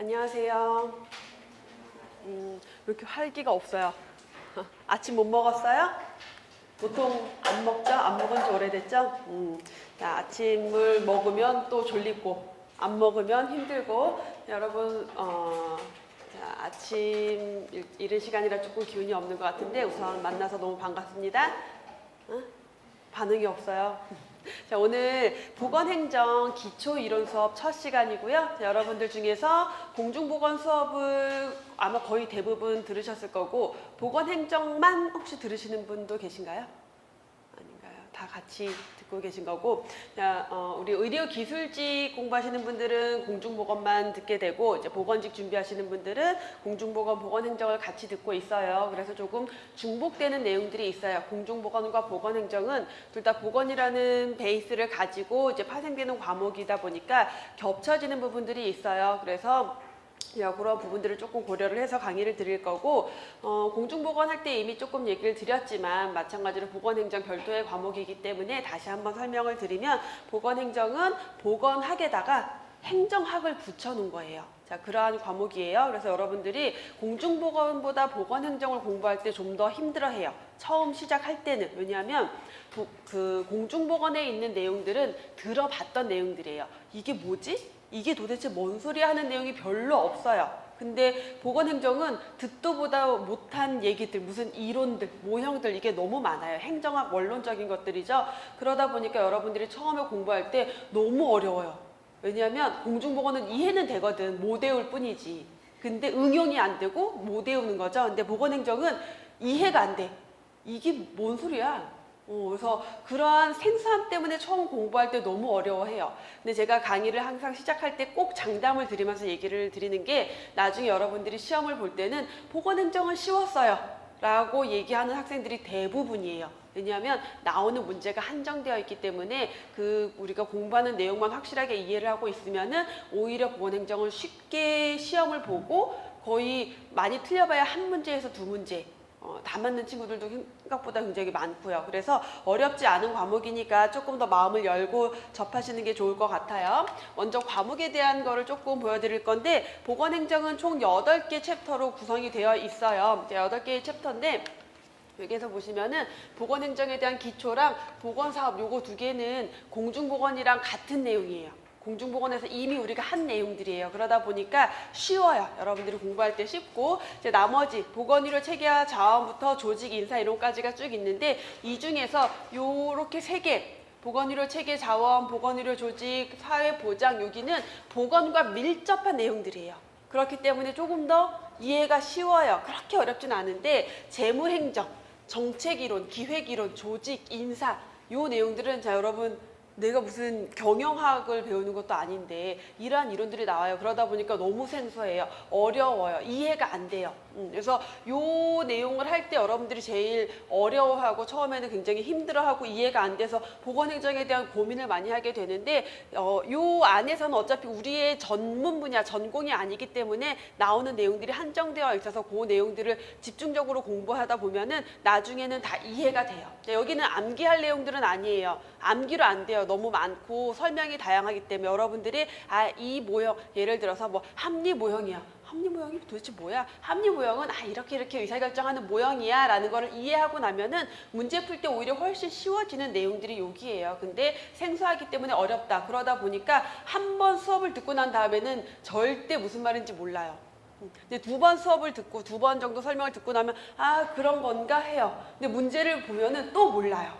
안녕하세요. 왜 이렇게 활기가 없어요? 아침 못 먹었어요? 보통 안 먹죠? 안 먹은 지 오래됐죠? 자, 아침을 먹으면 또 졸리고 안 먹으면 힘들고 여러분 자, 아침 이른 시간이라 조금 기운이 없는 것 같은데 우선 만나서 너무 반갑습니다. 반응이 없어요. 자, 오늘 보건행정 기초이론 수업 첫 시간이고요. 자, 여러분들 중에서 공중보건 수업을 아마 거의 대부분 들으셨을 거고 보건행정만 혹시 들으시는 분도 계신가요? 아닌가요? 다 같이 듣고 계신 거고, 자, 우리 의료기술직 공부하시는 분들은 공중보건만 듣게 되고 이제 보건직 준비하시는 분들은 공중보건, 보건행정을 같이 듣고 있어요. 그래서 조금 중복되는 내용들이 있어요. 공중보건과 보건행정은 둘 다 보건이라는 베이스를 가지고 이제 파생되는 과목이다 보니까 겹쳐지는 부분들이 있어요. 그래서 그런 부분들을 조금 고려를 해서 강의를 드릴 거고, 공중보건 할 때 이미 조금 얘기를 드렸지만 마찬가지로 보건행정 별도의 과목이기 때문에 다시 한번 설명을 드리면, 보건행정은 보건학에다가 행정학을 붙여놓은 거예요. 자, 그러한 과목이에요. 그래서 여러분들이 공중보건보다 보건행정을 공부할 때 좀 더 힘들어해요. 처음 시작할 때는. 왜냐하면 그 공중보건에 있는 내용들은 들어봤던 내용들이에요. 이게 뭐지? 이게 도대체 뭔 소리야 하는 내용이 별로 없어요. 근데 보건행정은 듣도 보다 못한 얘기들, 무슨 이론들, 모형들, 이게 너무 많아요. 행정학 원론적인 것들이죠. 그러다 보니까 여러분들이 처음에 공부할 때 너무 어려워요. 왜냐하면 공중보건은 이해는 되거든. 못 외울 뿐이지. 근데 응용이 안 되고 못 외우는 거죠. 근데 보건행정은 이해가 안 돼. 이게 뭔 소리야? 그래서 그러한 생소함 때문에 처음 공부할 때 너무 어려워해요. 근데 제가 강의를 항상 시작할 때 꼭 장담을 드리면서 얘기를 드리는 게, 나중에 여러분들이 시험을 볼 때는 보건행정은 쉬웠어요 라고 얘기하는 학생들이 대부분이에요. 왜냐하면 나오는 문제가 한정되어 있기 때문에 우리가 공부하는 내용만 확실하게 이해를 하고 있으면은 오히려 보건행정은 쉽게 시험을 보고 거의 많이 틀려봐야 한 문제에서 두 문제 다 맞는 친구들도 생각보다 굉장히 많고요. 그래서 어렵지 않은 과목이니까 조금 더 마음을 열고 접하시는 게 좋을 것 같아요. 먼저 과목에 대한 거를 조금 보여드릴 건데, 보건행정은 총 8개 챕터로 구성이 되어 있어요. 8개의 챕터인데 여기에서 보시면은 보건행정에 대한 기초랑 보건사업 요거 두 개는 공중보건이랑 같은 내용이에요. 공중보건에서 이미 우리가 한 내용들이에요. 그러다 보니까 쉬워요. 여러분들이 공부할 때 쉽고, 이제 나머지 보건의료 체계화 자원부터 조직 인사 이론까지가 쭉 있는데, 이 중에서 요렇게 3개, 보건의료 체계 자원, 보건의료 조직, 사회보장, 여기는 보건과 밀접한 내용들이에요. 그렇기 때문에 조금 더 이해가 쉬워요. 그렇게 어렵진 않은데, 재무행정, 정책이론, 기획이론, 조직, 인사, 요 내용들은 자, 여러분 내가 무슨 경영학을 배우는 것도 아닌데 이러한 이론들이 나와요. 그러다 보니까 너무 생소해요. 어려워요. 이해가 안 돼요. 그래서 요 내용을 할 때 여러분들이 제일 어려워하고 처음에는 굉장히 힘들어하고 이해가 안 돼서 보건행정에 대한 고민을 많이 하게 되는데, 요 안에서는 어차피 우리의 전문 분야, 전공이 아니기 때문에 나오는 내용들이 한정되어 있어서 그 내용들을 집중적으로 공부하다 보면은 나중에는 다 이해가 돼요. 여기는 암기할 내용들은 아니에요. 암기로 안 돼요. 너무 많고 설명이 다양하기 때문에 여러분들이 이 모형, 예를 들어서 뭐 합리 모형이야. 합리 모형이 도대체 뭐야? 합리 모형은 이렇게 의사결정하는 모형이야 라는 거를 이해하고 나면은 문제 풀 때 오히려 훨씬 쉬워지는 내용들이 여기예요. 근데 생소하기 때문에 어렵다. 그러다 보니까 한 번 수업을 듣고 난 다음에는 절대 무슨 말인지 몰라요. 근데 2번 수업을 듣고 2번 정도 설명을 듣고 나면 그런 건가 해요. 근데 문제를 보면은 또 몰라요.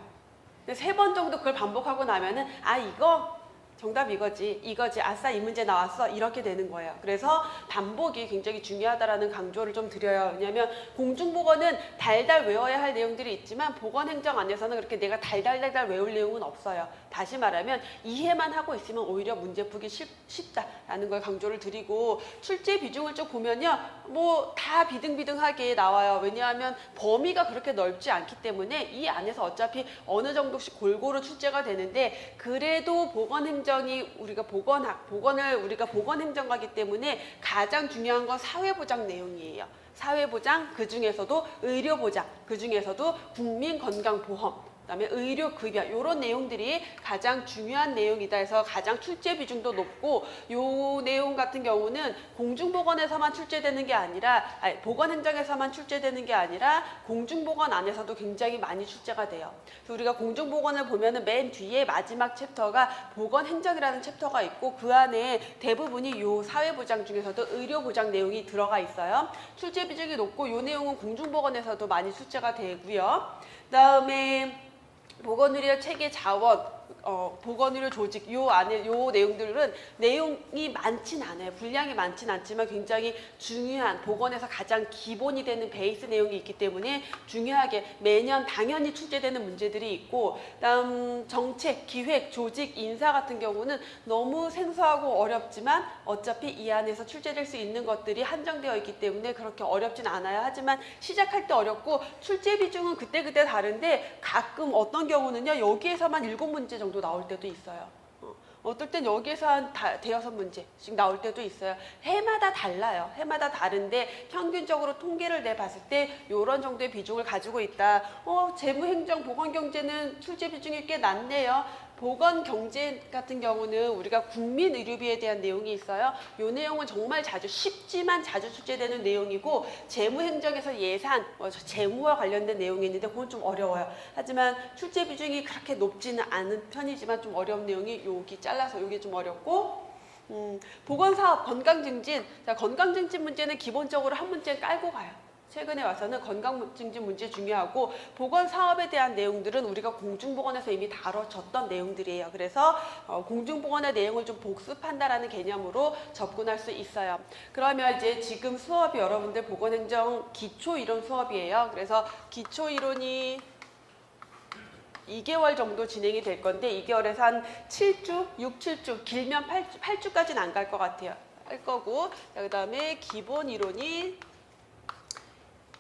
근데 3번 정도 그걸 반복하고 나면은 이거 정답 이거지, 아싸 이 문제 나왔어, 이렇게 되는 거예요. 그래서 반복이 굉장히 중요하다라는 강조를 좀 드려요. 왜냐하면 공중보건은 달달 외워야 할 내용들이 있지만 보건행정 안에서는 그렇게 내가 달달달달 외울 내용은 없어요. 다시 말하면 이해만 하고 있으면 오히려 문제 풀기 쉽다라는 걸 강조를 드리고, 출제 비중을 쭉 보면요, 뭐 다 비등비등하게 나와요. 왜냐하면 범위가 그렇게 넓지 않기 때문에 이 안에서 어차피 어느 정도씩 골고루 출제가 되는데, 그래도 보건행정이 우리가 보건을 우리가 보건행정가기 때문에 가장 중요한 건 사회보장 내용이에요. 사회보장, 그 중에서도 의료보장, 그 중에서도 국민건강보험, 그다음에 의료 급여 이런 내용들이 가장 중요한 내용이다 해서 가장 출제 비중도 높고 요 내용 같은 경우는 공중보건에서만 출제되는 게 아니라 보건행정에서만 출제되는 게 아니라 공중보건 안에서도 굉장히 많이 출제가 돼요. 그래서 우리가 공중보건을 보면은 맨 뒤에 마지막 챕터가 보건행정이라는 챕터가 있고 그 안에 대부분이 요 사회보장 중에서도 의료보장 내용이 들어가 있어요. 출제 비중이 높고 요 내용은 공중보건에서도 많이 출제가 되고요. 그다음에 보건의료 체계 자원, 보건의료 조직 요 안에 요 내용들은 내용이 많진 않아요. 분량이 많진 않지만 굉장히 중요한 보건에서 가장 기본이 되는 베이스 내용이 있기 때문에 중요하게 매년 당연히 출제되는 문제들이 있고 다음 정책, 기획, 조직, 인사 같은 경우는 너무 생소하고 어렵지만 어차피 이 안에서 출제될 수 있는 것들이 한정되어 있기 때문에 그렇게 어렵진 않아요. 하지만 시작할 때 어렵고 출제 비중은 그때그때 다른데 가끔 어떤 경우는요 여기에서만 7문제 정도 나올 때도 있어요. 어떨 땐 여기에서 한 대여섯 문제씩 나올 때도 있어요. 해마다 달라요. 해마다 다른데 평균적으로 통계를 내봤을 때 이런 정도의 비중을 가지고 있다. 재무행정, 보건경제는 출제 비중이 꽤 낮네요. 보건경제 같은 경우는 우리가 국민의료비에 대한 내용이 있어요. 이 내용은 정말 쉽지만 자주 출제되는 내용이고 재무행정에서 예산, 재무와 관련된 내용이 있는데 그건 좀 어려워요. 하지만 출제 비중이 그렇게 높지는 않은 편이지만 좀 어려운 내용이 여기 잘라서 여기 좀 어렵고 보건사업, 건강증진. 자, 건강증진 문제는 기본적으로 한 문제 깔고 가요. 최근에 와서는 건강증진 문제 중요하고 보건사업에 대한 내용들은 우리가 공중보건에서 이미 다뤄졌던 내용들이에요. 그래서 공중보건의 내용을 좀 복습한다라는 개념으로 접근할 수 있어요. 그러면 이제 지금 수업이 여러분들 보건행정 기초이론 수업이에요. 그래서 기초이론이 2개월 정도 진행이 될 건데 2개월에서 한 7주, 6, 7주, 길면 8주까지는 안 갈 것 같아요. 할 거고 그 다음에 기본이론이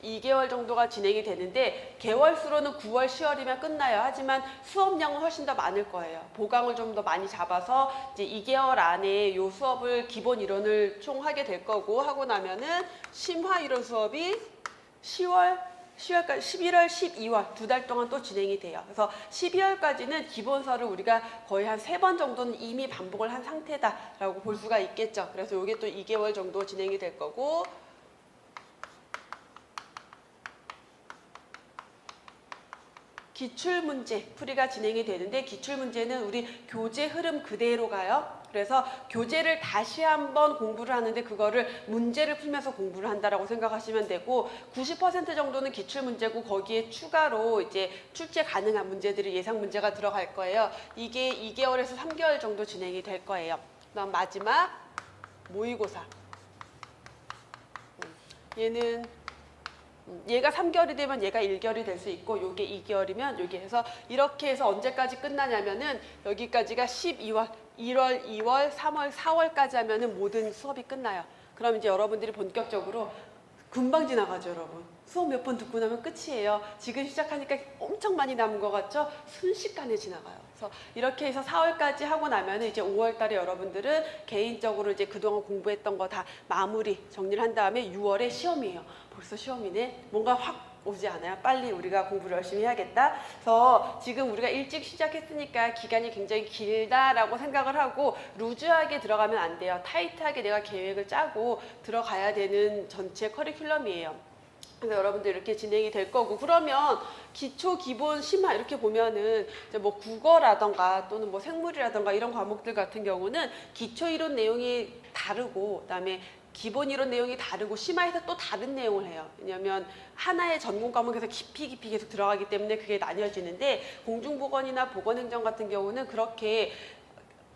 2개월 정도가 진행이 되는데 개월수로는 9월, 10월이면 끝나요. 하지만 수업량은 훨씬 더 많을 거예요. 보강을 좀 더 많이 잡아서 이제 2개월 안에 이 수업을 기본 이론을 총 하게 될 거고 하고 나면은 심화 이론 수업이 10월까지 11월, 12월 2달 동안 또 진행이 돼요. 그래서 12월까지는 기본서를 우리가 거의 한 3번 정도는 이미 반복을 한 상태다라고 볼 수가 있겠죠. 그래서 이게 또 2개월 정도 진행이 될 거고 기출문제 풀이가 진행이 되는데 기출문제는 우리 교재 흐름 그대로 가요. 그래서 교재를 다시 한번 공부를 하는데 그거를 문제를 풀면서 공부를 한다라고 생각하시면 되고 90% 정도는 기출문제고 거기에 추가로 이제 출제 가능한 문제들이 예상 문제가 들어갈 거예요. 이게 2개월에서 3개월 정도 진행이 될 거예요. 그다음 마지막 모의고사. 얘가 3개월이 되면 얘가 1개월이 될 수 있고 요게 2개월이면 요게 해서 이렇게 해서 언제까지 끝나냐면은 여기까지가 12월, 1월, 2월, 3월, 4월까지 하면은 모든 수업이 끝나요. 그럼 이제 여러분들이 본격적으로 금방 지나가죠, 여러분. 수업 몇 번 듣고 나면 끝이에요. 지금 시작하니까 엄청 많이 남은 것 같죠? 순식간에 지나가요. 그래서 이렇게 해서 4월까지 하고 나면 이제 5월 달에 여러분들은 개인적으로 이제 그동안 공부했던 거 다 마무리 정리를 한 다음에 6월에 시험이에요. 벌써 시험이네. 뭔가 확 오지 않아요? 빨리 우리가 공부를 열심히 해야겠다. 그래서 지금 우리가 일찍 시작했으니까 기간이 굉장히 길다라고 생각을 하고 루즈하게 들어가면 안 돼요. 타이트하게 내가 계획을 짜고 들어가야 되는 전체 커리큘럼이에요. 그래서 여러분들 이렇게 진행이 될 거고 그러면 기초, 기본, 심화 이렇게 보면은 이제 뭐 국어라던가 또는 뭐 생물이라던가 이런 과목들 같은 경우는 기초 이론 내용이 다르고 그다음에 기본 이론 내용이 다르고 심화해서 또 다른 내용을 해요. 왜냐하면 하나의 전공 과목에서 깊이 계속 들어가기 때문에 그게 나뉘어지는데 공중보건이나 보건행정 같은 경우는 그렇게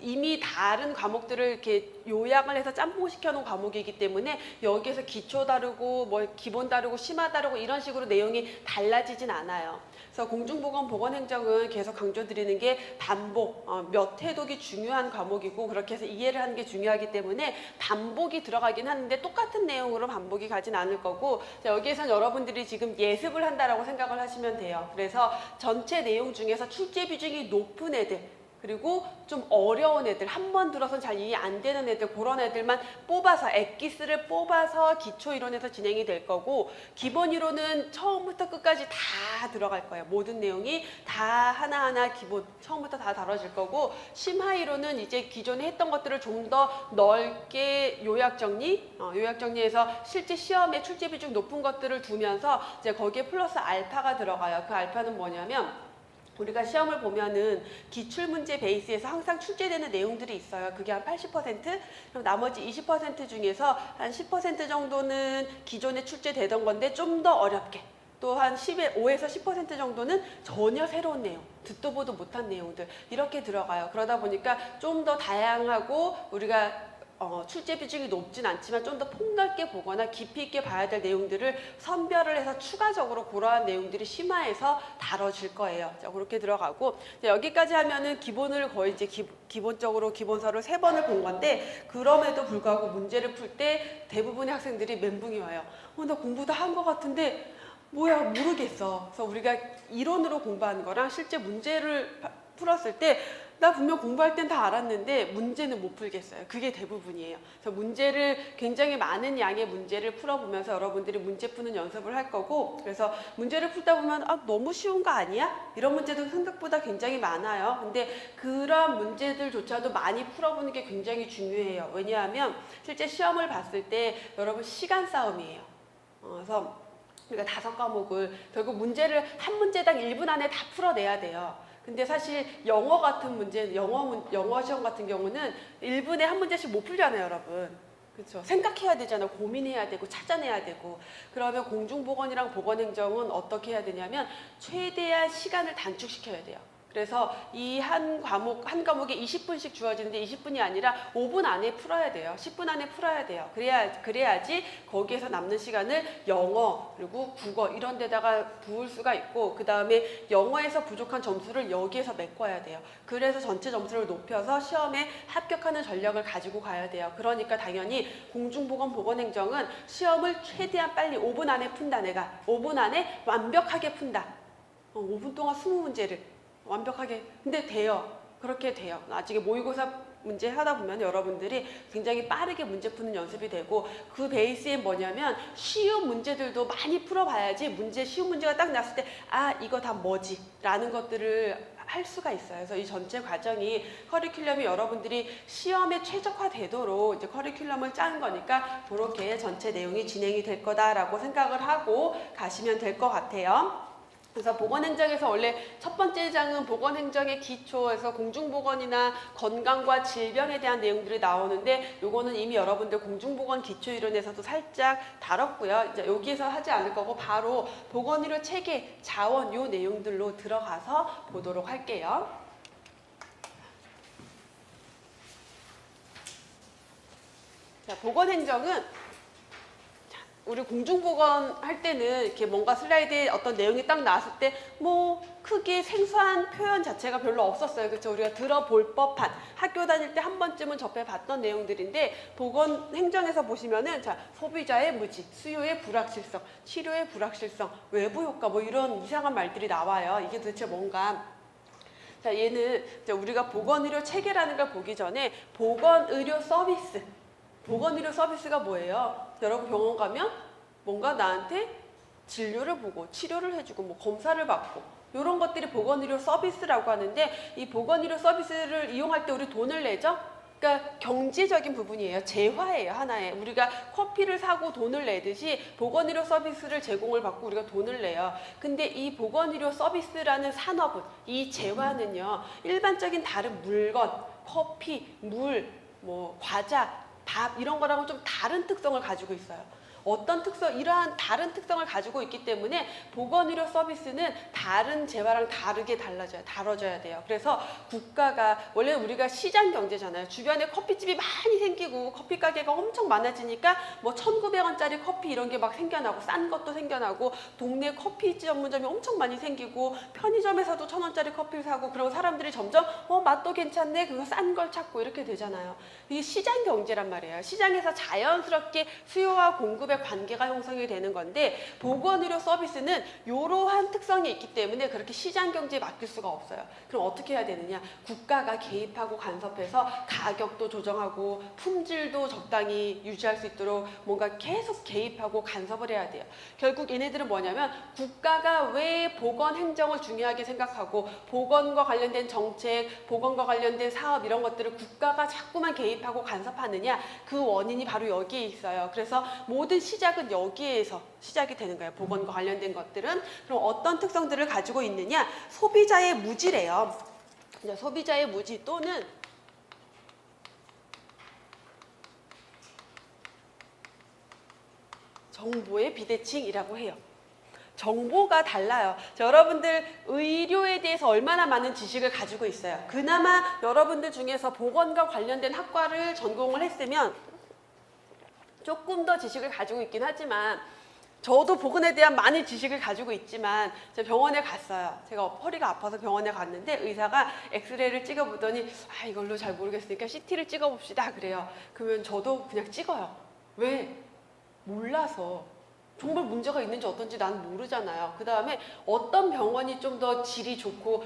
이미 다른 과목들을 이렇게 요약을 해서 짬뽕시켜 놓은 과목이기 때문에 여기에서 기초 다르고 뭐 기본 다르고 심화 다르고 이런 식으로 내용이 달라지진 않아요. 그래서 공중보건, 보건행정은 계속 강조드리는 게 반복, 몇 회독이 중요한 과목이고 그렇게 해서 이해를 하는 게 중요하기 때문에 반복이 들어가긴 하는데 똑같은 내용으로 반복이 가진 않을 거고 여기에선 여러분들이 지금 예습을 한다라고 생각을 하시면 돼요. 그래서 전체 내용 중에서 출제 비중이 높은 애들 그리고 좀 어려운 애들, 한 번 들어선 잘 이해 안 되는 애들, 그런 애들만 뽑아서, 엑기스를 뽑아서 기초 이론에서 진행이 될 거고, 기본 이론은 처음부터 끝까지 다 들어갈 거예요. 모든 내용이 다 하나하나 기본, 처음부터 다 다뤄질 거고, 심화 이론은 이제 기존에 했던 것들을 좀 더 넓게 요약 정리해서 실제 시험에 출제 비중 높은 것들을 두면서 이제 거기에 플러스 알파가 들어가요. 그 알파는 뭐냐면, 우리가 시험을 보면은 기출문제 베이스에서 항상 출제되는 내용들이 있어요. 그게 한 80%? 그럼 나머지 20% 중에서 한 10% 정도는 기존에 출제되던 건데 좀 더 어렵게, 또 한 5에서 10% 정도는 전혀 새로운 내용, 듣도 보도 못한 내용들, 이렇게 들어가요. 그러다 보니까 좀 더 다양하고 우리가 출제 비중이 높진 않지만 좀 더 폭넓게 보거나 깊이 있게 봐야 될 내용들을 선별을 해서 추가적으로 그러한 내용들이 심화해서 다뤄질 거예요. 자, 그렇게 들어가고, 여기까지 하면은 기본을 거의 이제 기본적으로 기본서를 3번을 본 건데, 그럼에도 불구하고 문제를 풀 때 대부분의 학생들이 멘붕이 와요. 나 공부 다 한 것 같은데 뭐야 모르겠어. 그래서 우리가 이론으로 공부한 거랑 실제 문제를 풀었을 때 나 분명 공부할 땐 다 알았는데 문제는 못 풀겠어요. 그게 대부분이에요. 그래서 문제를, 굉장히 많은 양의 문제를 풀어보면서 여러분들이 문제 푸는 연습을 할 거고, 그래서 문제를 풀다 보면 너무 쉬운 거 아니야? 이런 문제도 생각보다 굉장히 많아요. 근데 그런 문제들조차도 많이 풀어보는 게 굉장히 중요해요. 왜냐하면 실제 시험을 봤을 때 여러분 시간 싸움이에요. 그래서 우리가 5과목을 결국 문제를 한 문제당 1분 안에 다 풀어내야 돼요. 근데 사실 영어 같은 문제, 영어 시험 같은 경우는 1분에 한 문제씩 못 풀잖아요, 여러분. 그렇죠? 생각해야 되잖아요. 고민해야 되고 찾아내야 되고. 그러면 공중보건이랑 보건행정은 어떻게 해야 되냐면 최대한 시간을 단축시켜야 돼요. 그래서 이 한 과목에 20분씩 주어지는데 20분이 아니라 5분 안에 풀어야 돼요. 10분 안에 풀어야 돼요. 그래야지 거기에서 남는 시간을 영어 그리고 국어 이런 데다가 부을 수가 있고, 그 다음에 영어에서 부족한 점수를 여기에서 메꿔야 돼요. 그래서 전체 점수를 높여서 시험에 합격하는 전략을 가지고 가야 돼요. 그러니까 당연히 공중보건 보건행정은 시험을 최대한 빨리 5분 안에 푼다. 내가 5분 안에 완벽하게 푼다. 5분 동안 20문제를 완벽하게. 근데 돼요. 그렇게 돼요. 나중에 모의고사 문제 하다 보면 여러분들이 굉장히 빠르게 문제 푸는 연습이 되고, 그 베이스에 뭐냐면 쉬운 문제들도 많이 풀어봐야지 쉬운 문제가 딱 났을 때 이거 다 뭐지? 라는 것들을 할 수가 있어요. 그래서 이 전체 과정이 커리큘럼이 여러분들이 시험에 최적화되도록 이제 커리큘럼을 짠 거니까 그렇게 전체 내용이 진행이 될 거다라고 생각을 하고 가시면 될 것 같아요. 그래서 보건행정에서 원래 첫 번째 장은 보건행정의 기초에서 공중보건이나 건강과 질병에 대한 내용들이 나오는데, 요거는 이미 여러분들 공중보건 기초이론에서도 살짝 다뤘고요. 이제 여기에서 하지 않을 거고 바로 보건의료 체계, 자원 요 내용들로 들어가서 보도록 할게요. 자, 보건행정은 우리 공중보건 할 때는 이렇게 뭔가 슬라이드에 어떤 내용이 딱 나왔을 때 뭐 크게 생소한 표현 자체가 별로 없었어요. 그렇죠? 우리가 들어볼 법한, 학교 다닐 때 한 번쯤은 접해봤던 내용들인데, 보건행정에서 보시면은 자, 소비자의 무지, 수요의 불확실성, 치료의 불확실성, 외부 효과 뭐 이런 이상한 말들이 나와요. 이게 도대체 뭔가. 자, 얘는 이제 우리가 보건의료 체계라는 걸 보기 전에 보건의료 서비스, 보건의료 서비스가 뭐예요? 여러분 병원 가면 뭔가 나한테 진료를 보고 치료를 해주고 뭐 검사를 받고 이런 것들이 보건의료 서비스라고 하는데, 이 보건의료 서비스를 이용할 때 우리 돈을 내죠? 그러니까 경제적인 부분이에요. 재화예요. 하나의. 우리가 커피를 사고 돈을 내듯이 보건의료 서비스를 제공을 받고 우리가 돈을 내요. 근데 이 보건의료 서비스라는 산업은, 이 재화는요, 일반적인 다른 물건, 커피, 물, 뭐 과자, 밥 이런 거랑은 좀 다른 특성을 가지고 있어요. 어떤 특성, 이러한 다른 특성을 가지고 있기 때문에 보건의료 서비스는 다른 재화랑 다르게 다뤄져야 돼요. 그래서 국가가, 원래 우리가 시장 경제잖아요. 주변에 커피집이 많이 생기고 커피 가게가 엄청 많아지니까 뭐 1,900원짜리 커피 이런 게 막 생겨나고, 싼 것도 생겨나고, 동네 커피 전문점이 엄청 많이 생기고, 편의점에서도 1,000원짜리 커피를 사고, 그리고 사람들이 점점 맛도 괜찮네, 그거 싼 걸 찾고 이렇게 되잖아요. 이게 시장 경제란 말이에요. 시장에서 자연스럽게 수요와 공급의 정보의 관계가 형성이 되는 건데 보건의료 서비스는 이러한 특성이 있기 때문에 그렇게 시장 경제에 맡길 수가 없어요. 그럼 어떻게 해야 되느냐? 국가가 개입하고 간섭해서 가격도 조정하고 품질도 적당히 유지할 수 있도록 뭔가 계속 개입하고 간섭을 해야 돼요. 결국 얘네들은 뭐냐면 국가가 왜 보건 행정을 중요하게 생각하고 보건과 관련된 정책, 보건과 관련된 사업 이런 것들을 국가가 자꾸만 개입하고 간섭하느냐, 그 원인이 바로 여기에 있어요. 그래서 모든 시작은 여기에서 시작이 되는 거예요. 보건과 관련된 것들은. 그럼 어떤 특성들을 가지고 있느냐? 소비자의 무지래요. 소비자의 무지 또는 정보의 비대칭이라고 해요. 정보가 달라요. 자, 여러분들 의료에 대해서 얼마나 많은 지식을 가지고 있어요. 그나마 여러분들 중에서 보건과 관련된 학과를 전공을 했으면 조금 더 지식을 가지고 있긴 하지만 저도 보건에 대한 많은 지식을 가지고 있지만 제가 병원에 갔어요. 제가 허리가 아파서 병원에 갔는데 의사가 엑스레이를 찍어보더니 이걸로 잘 모르겠으니까 CT를 찍어봅시다 그래요. 그러면 저도 그냥 찍어요. 왜? 몰라서. 정말 문제가 있는지 어떤지 난 모르잖아요. 그 다음에 어떤 병원이 좀 더 질이 좋고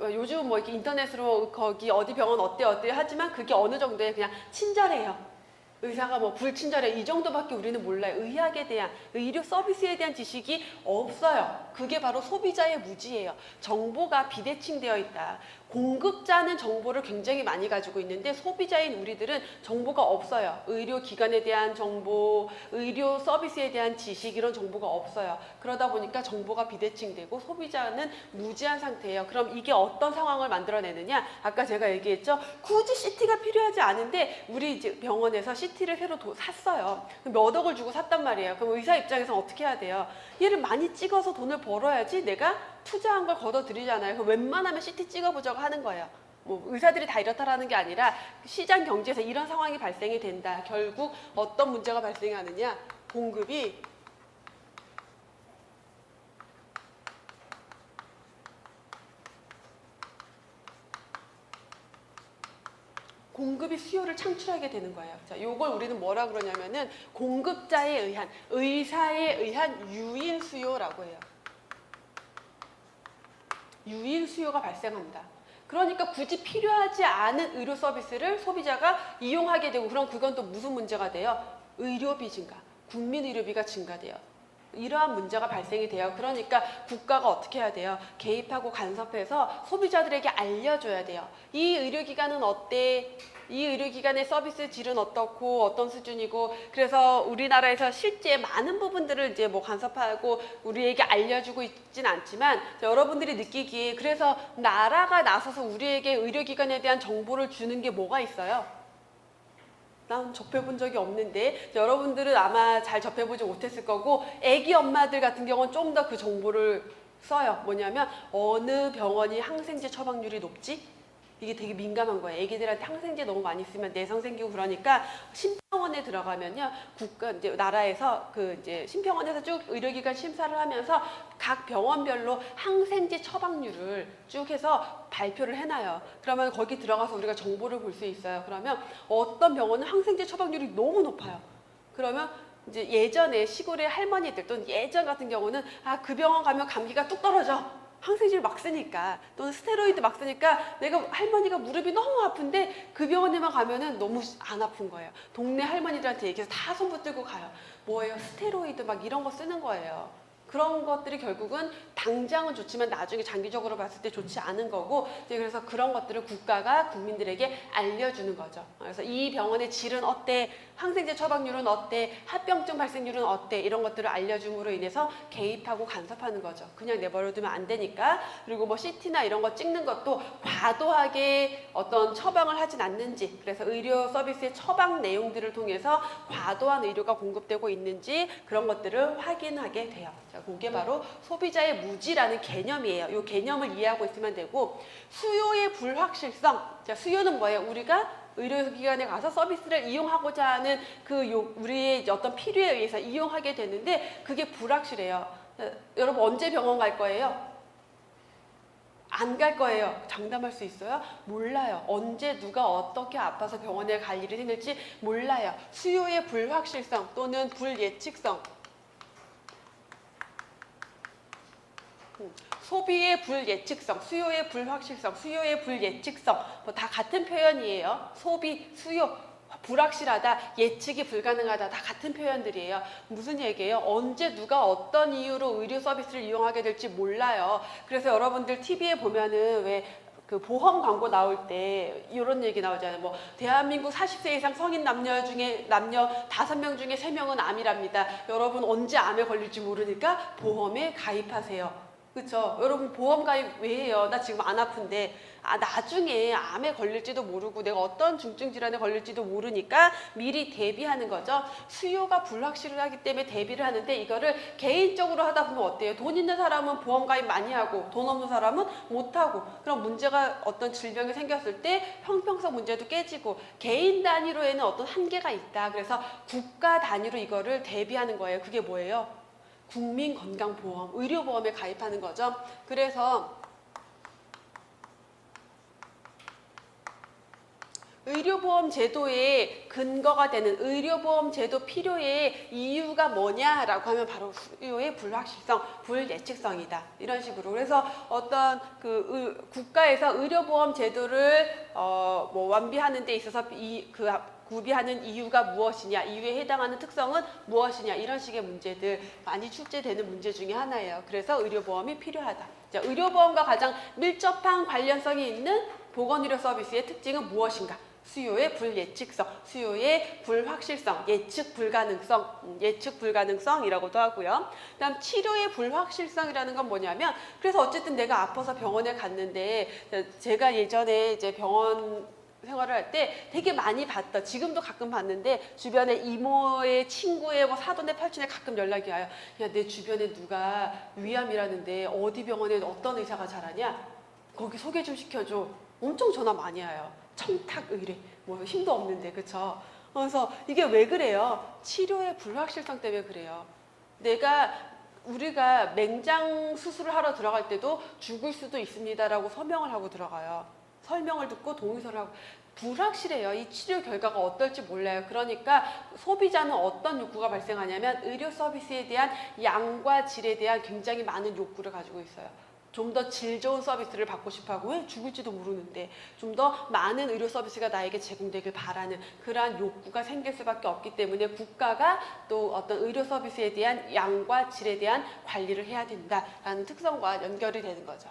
요즘 뭐 이렇게 인터넷으로 거기 어디 병원 어때 하지만 그게 어느 정도에 그냥 친절해요. 의사가 뭐 불친절해 이 정도밖에 우리는 몰라요. 의학에 대한 의료 서비스에 대한 지식이 없어요. 그게 바로 소비자의 무지예요. 정보가 비대칭되어 있다. 공급자는 정보를 굉장히 많이 가지고 있는데 소비자인 우리들은 정보가 없어요. 의료기관에 대한 정보, 의료 서비스에 대한 지식 이런 정보가 없어요. 그러다 보니까 정보가 비대칭되고 소비자는 무지한 상태예요. 그럼 이게 어떤 상황을 만들어내느냐? 아까 제가 얘기했죠. 굳이 CT가 필요하지 않은데 우리 이제 병원에서 CT를 새로 샀어요. 몇 억을 주고 샀단 말이에요. 그럼 의사 입장에서는 어떻게 해야 돼요? 얘를 많이 찍어서 돈을 벌어야지 내가 투자한 걸 걷어들이잖아요. 그럼 웬만하면 CT 찍어보자고 하는 거예요. 뭐 의사들이 다 이렇다라는 게 아니라 시장 경제에서 이런 상황이 발생이 된다. 결국 어떤 문제가 발생하느냐? 공급이 수요를 창출하게 되는 거예요. 자, 요걸 우리는 뭐라 그러냐면은 공급자에 의한, 의사에 의한 유인 수요라고 해요. 유인 수요가 발생합니다. 그러니까 굳이 필요하지 않은 의료 서비스를 소비자가 이용하게 되고 그럼 그건 또 무슨 문제가 돼요? 의료비 증가, 국민 의료비가 증가돼요. 이러한 문제가 발생이 돼요. 그러니까 국가가 어떻게 해야 돼요? 개입하고 간섭해서 소비자들에게 알려줘야 돼요. 이 의료기관은 어때? 이 의료기관의 서비스 질은 어떻고 어떤 수준이고 그래서 우리나라에서 실제 많은 부분들을 이제 뭐 간섭하고 우리에게 알려주고 있진 않지만 여러분들이 느끼기에 그래서 나라가 나서서 우리에게 의료기관에 대한 정보를 주는 게 뭐가 있어요? 난 접해본 적이 없는데 여러분들은 아마 잘 접해보지 못했을 거고 애기 엄마들 같은 경우는 좀 더 그 정보를 써요. 뭐냐면 어느 병원이 항생제 처방률이 높지? 이게 되게 민감한 거예요. 애기들한테 항생제 너무 많이 쓰면 내성 생기고 그러니까 심평원에 들어가면요. 국가 이제 나라에서 그 이제 심평원에서 쭉 의료기관 심사를 하면서 각 병원별로 항생제 처방률을 쭉 해서 발표를 해놔요. 그러면 거기 들어가서 우리가 정보를 볼 수 있어요. 그러면 어떤 병원은 항생제 처방률이 너무 높아요. 그러면 이제 예전에 시골의 할머니들 또는 예전 같은 경우는 그 병원 가면 감기가 뚝 떨어져. 항생제를 막 쓰니까 또는 스테로이드 막 쓰니까 내가 할머니가 무릎이 너무 아픈데 그 병원에만 가면은 너무 안 아픈 거예요. 동네 할머니들한테 얘기해서 다 손 붙들고 가요. 뭐예요? 스테로이드 막 이런 거 쓰는 거예요. 그런 것들이 결국은 당장은 좋지만 나중에 장기적으로 봤을 때 좋지 않은 거고 그래서 그런 것들을 국가가 국민들에게 알려주는 거죠. 그래서 이 병원의 질은 어때? 항생제 처방률은 어때? 합병증 발생률은 어때? 이런 것들을 알려줌으로 인해서 개입하고 간섭하는 거죠. 그냥 내버려두면 안 되니까. 그리고 뭐 CT나 이런 거 찍는 것도 과도하게 어떤 처방을 하진 않는지 그래서 의료 서비스의 처방 내용들을 통해서 과도한 의료가 공급되고 있는지 그런 것들을 확인하게 돼요. 자, 그게 바로 소비자의 무지라는 개념이에요. 이 개념을 이해하고 있으면 되고 수요의 불확실성. 자, 수요는 뭐예요? 우리가 의료기관에 가서 서비스를 이용하고자 하는 우리의 어떤 필요에 의해서 이용하게 되는데 그게 불확실해요. 여러분 언제 병원 갈 거예요? 안 갈 거예요. 장담할 수 있어요? 몰라요. 언제 누가 어떻게 아파서 병원에 갈 일이 생길지 몰라요. 수요의 불확실성 또는 불예측성, 소비의 불예측성, 수요의 불확실성, 수요의 불예측성, 뭐 다 같은 표현이에요. 소비, 수요, 불확실하다, 예측이 불가능하다, 다 같은 표현들이에요. 무슨 얘기예요? 언제 누가 어떤 이유로 의료 서비스를 이용하게 될지 몰라요. 그래서 여러분들 TV에 보면은 왜 그 보험 광고 나올 때 이런 얘기 나오잖아요. 뭐 대한민국 40세 이상 성인 남녀 5명 중에 3명은 암이랍니다. 여러분 언제 암에 걸릴지 모르니까 보험에 가입하세요. 그쵸? 여러분 보험 가입 왜 해요? 나 지금 안 아픈데 나중에 암에 걸릴지도 모르고 내가 어떤 중증 질환에 걸릴지도 모르니까 미리 대비하는 거죠. 수요가 불확실하기 때문에 대비를 하는데 이거를 개인적으로 하다 보면 어때요? 돈 있는 사람은 보험 가입 많이 하고 돈 없는 사람은 못 하고, 그럼 문제가 어떤 질병이 생겼을 때 형평성 문제도 깨지고 개인 단위로에는 어떤 한계가 있다. 그래서 국가 단위로 이거를 대비하는 거예요. 그게 뭐예요? 국민건강보험, 의료보험에 가입하는 거죠. 그래서 의료보험 제도의 근거가 되는 의료보험 제도 필요의 이유가 뭐냐라고 하면 바로 수요의 불확실성, 불예측성이다. 이런 식으로. 그래서 어떤 국가에서 의료보험 제도를 뭐 완비하는 데 있어서 구비하는 이유가 무엇이냐, 이유에 해당하는 특성은 무엇이냐, 이런 식의 문제들 많이 출제되는 문제 중에 하나예요. 그래서 의료보험이 필요하다. 자, 의료보험과 가장 밀접한 관련성이 있는 보건의료 서비스의 특징은 무엇인가? 수요의 불예측성, 수요의 불확실성, 예측 불가능성이라고도 하고요. 그다음 치료의 불확실성이라는 건 뭐냐면, 그래서 어쨌든 내가 아파서 병원에 갔는데, 제가 예전에 이제 병원 생활을 할 때 되게 많이 봤다. 지금도 가끔 봤는데 주변에 이모의 친구의 뭐 사돈의 팔촌에 가끔 연락이 와요. 야, 내 주변에 누가 위암이라는데 어디 병원에 어떤 의사가 잘하냐? 거기 소개 좀 시켜줘. 엄청 전화 많이 와요. 청탁 의뢰. 뭐 힘도 없는데, 그쵸? 그래서 이게 왜 그래요? 치료의 불확실성 때문에 그래요. 우리가 맹장 수술을 하러 들어갈 때도 죽을 수도 있습니다라고 서명을 하고 들어가요. 설명을 듣고 동의서를 하고. 불확실해요. 이 치료 결과가 어떨지 몰라요. 그러니까 소비자는 어떤 욕구가 발생하냐면 의료 서비스에 대한 양과 질에 대한 굉장히 많은 욕구를 가지고 있어요. 좀 더 질 좋은 서비스를 받고 싶어하고, 왜 죽을지도 모르는데 좀 더 많은 의료 서비스가 나에게 제공되길 바라는 그러한 욕구가 생길 수밖에 없기 때문에 국가가 또 어떤 의료 서비스에 대한 양과 질에 대한 관리를 해야 된다라는 특성과 연결이 되는 거죠.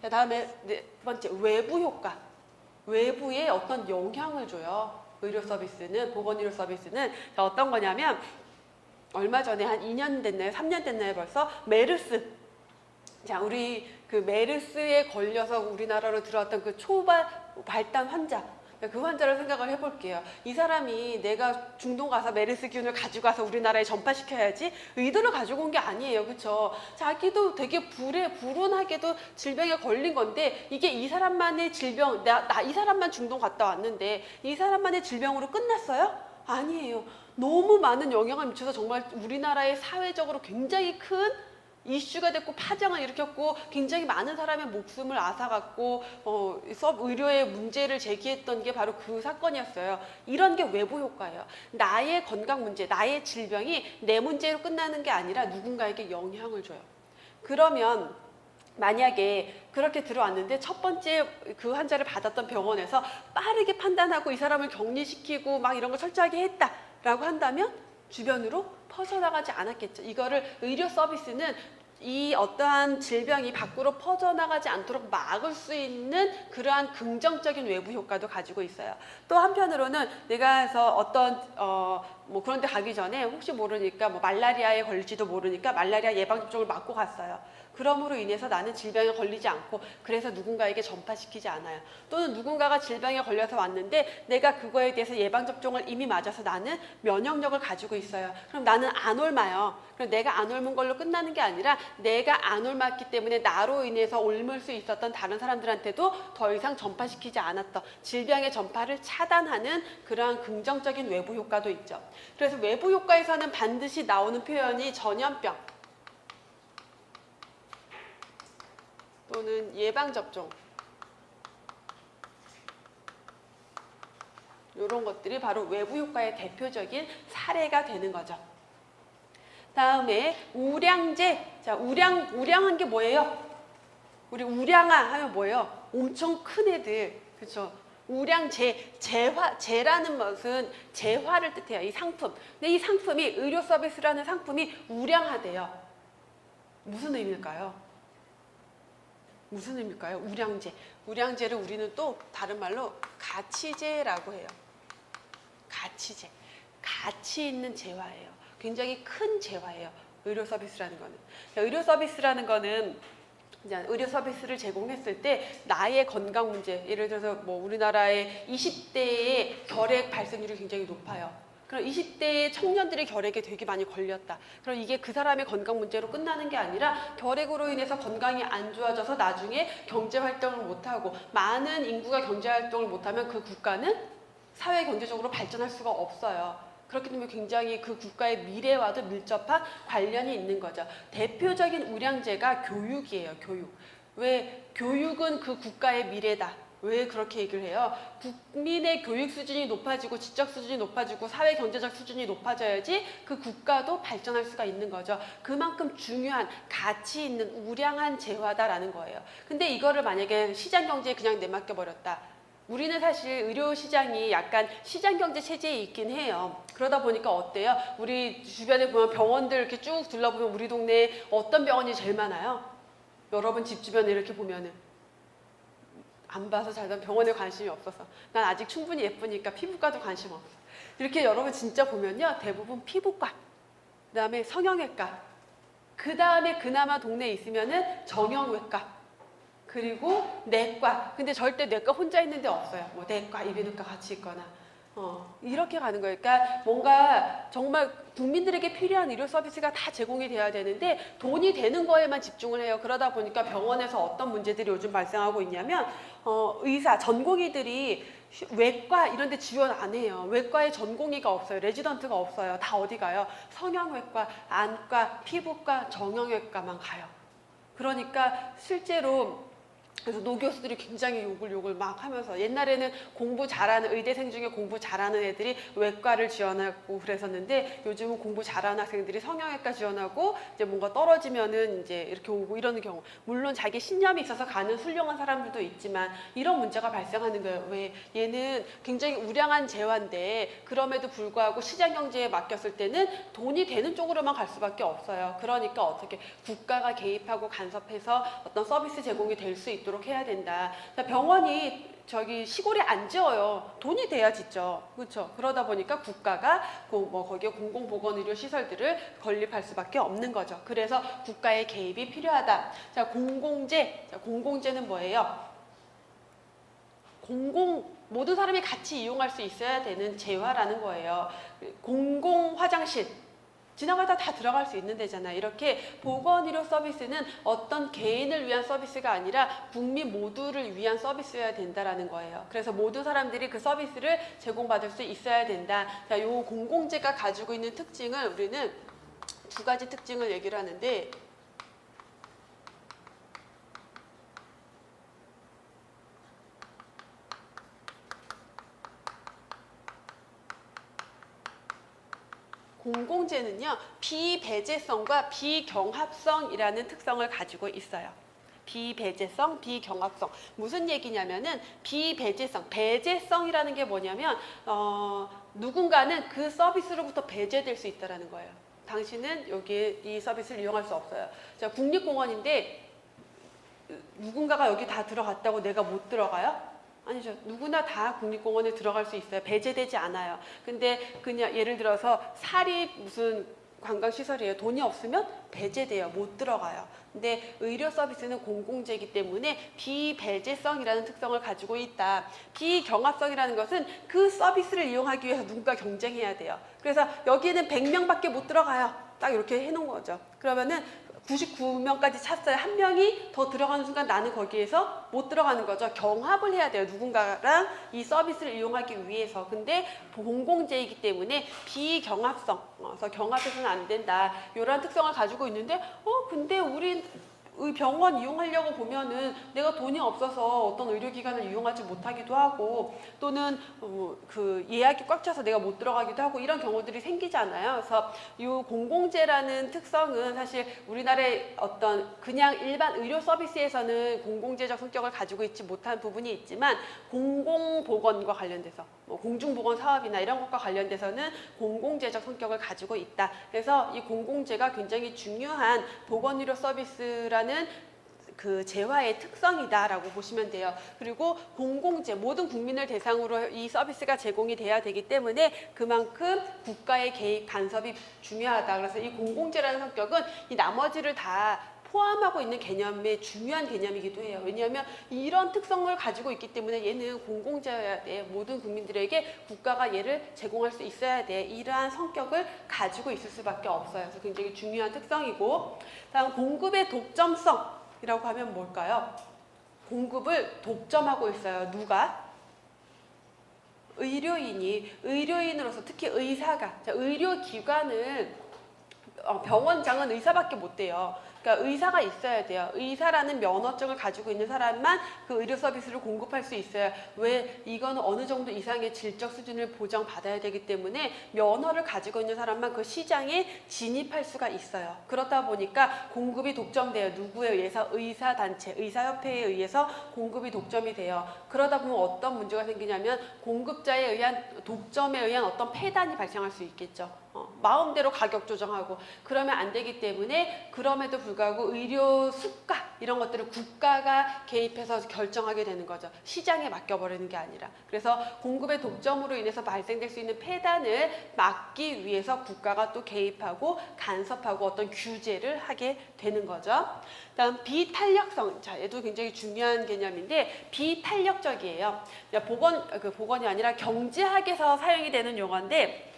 자, 다음에 네 번째, 외부 효과. 외부에 어떤 영향을 줘요. 의료 서비스는, 보건의료 서비스는. 자, 어떤 거냐면, 얼마 전에 한 2년 됐나요? 3년 됐나요? 벌써? 메르스. 자, 우리 그 메르스에 걸려서 우리나라로 들어왔던 그 초발단 환자. 그 환자를 생각을 해볼게요. 이 사람이 내가 중동 가서 메르스균을 가지고 가서 우리나라에 전파시켜야지 의도를 가지고 온 게 아니에요. 그쵸? 자기도 되게 불운하게도 질병에 걸린 건데, 이게 이 사람만의 질병, 이 사람만 중동 갔다 왔는데 이 사람만의 질병으로 끝났어요? 아니에요. 너무 많은 영향을 미쳐서 정말 우리나라의 사회적으로 굉장히 큰 이슈가 됐고 파장을 일으켰고 굉장히 많은 사람의 목숨을 앗아갔고 의료의 문제를 제기했던 게 바로 그 사건이었어요. 이런 게 외부 효과예요. 나의 건강 문제, 나의 질병이 내 문제로 끝나는 게 아니라 누군가에게 영향을 줘요. 그러면 만약에 그렇게 들어왔는데 첫 번째 그 환자를 받았던 병원에서 빠르게 판단하고 이 사람을 격리시키고 막 이런 걸 철저하게 했다라고 한다면 주변으로 퍼져나가지 않았겠죠. 이거를 의료 서비스는 이 어떠한 질병이 밖으로 퍼져나가지 않도록 막을 수 있는 그러한 긍정적인 외부 효과도 가지고 있어요. 또 한편으로는 내가 해서 어떤 뭐 그런 데 가기 전에 혹시 모르니까 뭐 말라리아에 걸릴지도 모르니까 말라리아 예방접종을 맞고 갔어요. 그럼으로 인해서 나는 질병에 걸리지 않고, 그래서 누군가에게 전파시키지 않아요. 또는 누군가가 질병에 걸려서 왔는데 내가 그거에 대해서 예방접종을 이미 맞아서 나는 면역력을 가지고 있어요. 그럼 나는 안 옮아요. 그럼 내가 안 옮은 걸로 끝나는 게 아니라 내가 안 옮았기 때문에 나로 인해서 옮을 수 있었던 다른 사람들한테도 더 이상 전파시키지 않았던, 질병의 전파를 차단하는 그러한 긍정적인 외부 효과도 있죠. 그래서 외부 효과에서는 반드시 나오는 표현이 전염병, 또는 예방접종 이런 것들이 바로 외부 효과의 대표적인 사례가 되는 거죠. 다음에 우량제. 자, 우량한 게 뭐예요? 우리 우량아 하면 뭐예요? 엄청 큰 애들. 그렇죠? 우량제, 제라는 것은 재화를 뜻해요. 이 상품. 근데 이 상품이 의료 서비스라는 상품이 우량하대요. 무슨 의미일까요? 무슨 의미일까요? 우량제. 우량제를 우리는 또 다른 말로 가치제라고 해요. 가치제. 가치 있는 재화예요. 굉장히 큰 재화예요. 의료 서비스라는 거는. 의료 서비스라는 거는 의료 서비스를 제공했을 때 나의 건강 문제, 예를 들어서 뭐 우리나라의 20대의 결핵 발생률이 굉장히 높아요. 그럼 20대의 청년들이 결핵에 되게 많이 걸렸다. 그럼 이게 그 사람의 건강 문제로 끝나는 게 아니라 결핵으로 인해서 건강이 안 좋아져서 나중에 경제 활동을 못하고 많은 인구가 경제 활동을 못하면 그 국가는 사회 경제적으로 발전할 수가 없어요. 그렇기 때문에 굉장히 그 국가의 미래와도 밀접한 관련이 있는 거죠. 대표적인 우량제가 교육이에요. 교육. 왜 교육은 그 국가의 미래다. 왜 그렇게 얘기를 해요? 국민의 교육 수준이 높아지고 지적 수준이 높아지고 사회 경제적 수준이 높아져야지 그 국가도 발전할 수가 있는 거죠. 그만큼 중요한 가치 있는 우량한 재화다라는 거예요. 근데 이거를 만약에 시장 경제에 그냥 내맡겨 버렸다. 우리는 사실 의료 시장이 약간 시장 경제 체제에 있긴 해요. 그러다 보니까 어때요? 우리 주변에 보면 병원들 이렇게 쭉 둘러보면 우리 동네에 어떤 병원이 제일 많아요? 여러분 집 주변에 이렇게 보면은 안 봐서 잘 병원에 관심이 없어서 난 아직 충분히 예쁘니까 피부과도 관심 없어. 이렇게 여러분 진짜 보면요. 대부분 피부과, 그 다음에 성형외과, 그 다음에 그나마 동네에 있으면은 정형외과, 그리고 내과. 근데 절대 내과 혼자 있는 데 없어요. 뭐 내과, 이비인후과 같이 있거나. 이렇게 가는 거예요. 그러니까 뭔가 정말 국민들에게 필요한 의료 서비스가 다 제공이 돼야 되는데 돈이 되는 거에만 집중을 해요. 그러다 보니까 병원에서 어떤 문제들이 요즘 발생하고 있냐면 의사, 전공의들이 외과 이런 데 지원 안 해요. 외과에 전공의가 없어요. 레지던트가 없어요. 다 어디 가요? 성형외과, 안과, 피부과, 정형외과만 가요. 그러니까 실제로 그래서 노교수들이 굉장히 욕을 막 하면서 옛날에는 공부 잘하는 의대생 중에 공부 잘하는 애들이 외과를 지원하고 그랬었는데 요즘은 공부 잘하는 학생들이 성형외과 지원하고 이제 뭔가 떨어지면은 이제 이렇게 오고 이러는 경우, 물론 자기 신념이 있어서 가는 훌륭한 사람들도 있지만 이런 문제가 발생하는 거예요. 왜? 얘는 굉장히 우량한 재화인데 그럼에도 불구하고 시장 경제에 맡겼을 때는 돈이 되는 쪽으로만 갈 수밖에 없어요. 그러니까 어떻게 국가가 개입하고 간섭해서 어떤 서비스 제공이 될 수 있도록 해야 된다. 병원이 저기 시골에 안 지어요. 돈이 돼야 짓죠. 그렇죠? 그러다 보니까 국가가 뭐 거기에 공공보건의료 시설들을 건립할 수밖에 없는 거죠. 그래서 국가의 개입이 필요하다. 자, 공공재. 자, 공공재는 뭐예요? 모든 사람이 같이 이용할 수 있어야 되는 재화라는 거예요. 공공 화장실. 지나가다 다 들어갈 수 있는 데잖아요. 이렇게 보건의료 서비스는 어떤 개인을 위한 서비스가 아니라 국민 모두를 위한 서비스여야 된다라는 거예요. 그래서 모든 사람들이 그 서비스를 제공받을 수 있어야 된다. 자, 요 공공재가 가지고 있는 특징을 우리는 두 가지 특징을 얘기를 하는데 공공재는요, 비배제성과 비경합성이라는 특성을 가지고 있어요. 비배제성, 비경합성. 무슨 얘기냐면은 비배제성, 배제성이라는 게 뭐냐면 누군가는 그 서비스로부터 배제될 수 있다는 거예요. 당신은 여기에 이 서비스를 이용할 수 없어요. 자, 국립공원인데 누군가가 여기 다 들어갔다고 내가 못 들어가요? 아니죠. 누구나 다 국립공원에 들어갈 수 있어요. 배제되지 않아요. 근데 그냥 예를 들어서 사립 무슨 관광시설이에요. 돈이 없으면 배제돼요. 못 들어가요. 근데 의료 서비스는 공공재이기 때문에 비배제성이라는 특성을 가지고 있다. 비경합성이라는 것은 그 서비스를 이용하기 위해서 누군가 경쟁해야 돼요. 그래서 여기는 100명밖에 못 들어가요. 딱 이렇게 해놓은 거죠. 그러면은 99명까지 찼어요. 한 명이 더 들어가는 순간 나는 거기에서 못 들어가는 거죠. 경합을 해야 돼요. 누군가랑 이 서비스를 이용하기 위해서. 근데 공공재이기 때문에 비경합성, 그래서 경합해서는 안 된다. 이런 특성을 가지고 있는데 근데 우린 병원 이용하려고 보면은 내가 돈이 없어서 어떤 의료기관을 이용하지 못하기도 하고 또는 그 예약이 꽉 차서 내가 못 들어가기도 하고 이런 경우들이 생기잖아요. 그래서 이 공공재라는 특성은 사실 우리나라의 어떤 그냥 일반 의료 서비스에서는 공공재적 성격을 가지고 있지 못한 부분이 있지만 공공보건과 관련돼서 공중보건 사업이나 이런 것과 관련돼서는 공공재적 성격을 가지고 있다. 그래서 이 공공재가 굉장히 중요한 보건의료 서비스라는 그 재화의 특성이다라고 보시면 돼요. 그리고 공공재, 모든 국민을 대상으로 이 서비스가 제공이 돼야 되기 때문에 그만큼 국가의 개입, 간섭이 중요하다. 그래서 이 공공재라는 성격은 이 나머지를 다 포함하고 있는 개념의 중요한 개념이기도 해요. 왜냐하면 이런 특성을 가지고 있기 때문에 얘는 공공재여야 돼. 모든 국민들에게 국가가 얘를 제공할 수 있어야 돼. 이러한 성격을 가지고 있을 수밖에 없어요. 그래서 굉장히 중요한 특성이고, 다음 공급의 독점성이라고 하면 뭘까요? 공급을 독점하고 있어요. 누가? 의료인으로서 특히 의사가, 의료기관을 병원장은 의사밖에 못 돼요. 그러니까 의사가 있어야 돼요. 의사라는 면허증을 가지고 있는 사람만 그 의료 서비스를 공급할 수 있어요. 왜? 이거는 어느 정도 이상의 질적 수준을 보장받아야 되기 때문에 면허를 가지고 있는 사람만 그 시장에 진입할 수가 있어요. 그렇다 보니까 공급이 독점돼요. 누구에 의해서? 의사단체, 의사협회에 의해서 공급이 독점이 돼요. 그러다 보면 어떤 문제가 생기냐면 공급자에 의한 독점에 의한 어떤 폐단이 발생할 수 있겠죠. 마음대로 가격 조정하고 그러면 안 되기 때문에 그럼에도 불구하고 의료 수가 이런 것들을 국가가 개입해서 결정하게 되는 거죠. 시장에 맡겨버리는 게 아니라. 그래서 공급의 독점으로 인해서 발생될 수 있는 폐단을 막기 위해서 국가가 또 개입하고 간섭하고 어떤 규제를 하게 되는 거죠. 다음 비탄력성. 자, 얘도 굉장히 중요한 개념인데 비탄력적이에요. 보건이 아니라 경제학에서 사용이 되는 용어인데